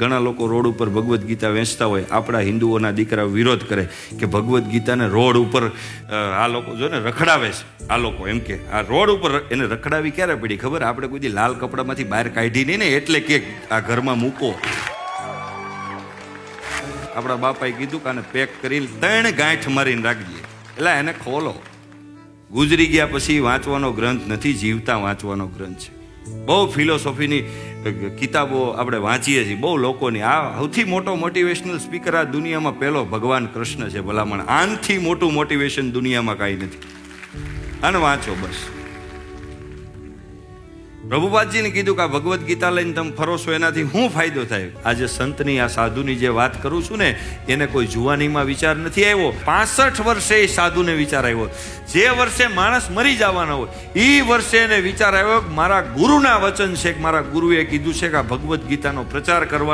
ઘણા લોકો રોડ ઉપર ભગવદ્ ગીતા વેચતા હોય, આપણા હિન્દુઓના દીકરાઓ વિરોધ કરે કે ભગવદ્ ગીતાને રોડ ઉપર આ લોકો જો ને રખડાવે છે. આ લોકો એમ કે આ રોડ ઉપર એને રખડાવી ક્યારે પડી ખબર? આપણે કોઈ દી લાલ કપડામાંથી બહાર કાઢી નહીં ને, એટલે કે આ ઘરમાં મૂકો. આપણા બાપાએ કીધું કે આને પેક કરી 3 ગાંઠ મારીને રાખજે, એટલે એને ખોલો. ગુજરી ગયા પછી વાંચવાનો ગ્રંથ નથી, જીવતા વાંચવાનો ગ્રંથ છે. બહુ ફિલોસોફીની કિતાબો આપણે વાંચીએ છીએ, બહુ લોકોની. આ સૌથી મોટો મોટિવેશનલ સ્પીકર આ દુનિયામાં પહેલો ભગવાન કૃષ્ણ છે. ભલામણ આનથી મોટું મોટિવેશન દુનિયામાં કાંઈ નથી. અને વાંચો બસ. પ્રભુપાદજીને કીધું કે આ ભગવદ્ ગીતા લઈને તમે ફરો છો, એનાથી શું ફાયદો થાય? આજે સંતની, આ સાધુની જે વાત કરું છું ને, એને કોઈ જુવાનીમાં વિચાર નથી આવ્યો. 65 વર્ષે એ સાધુને વિચાર આવ્યો. જે વર્ષે માણસ મરી જવાનો હોય એ વર્ષે એને વિચાર આવ્યો કે મારા ગુરુના વચન છે, કે મારા ગુરુએ કીધું છે કે આ ભગવદ્ ગીતાનો પ્રચાર કરવા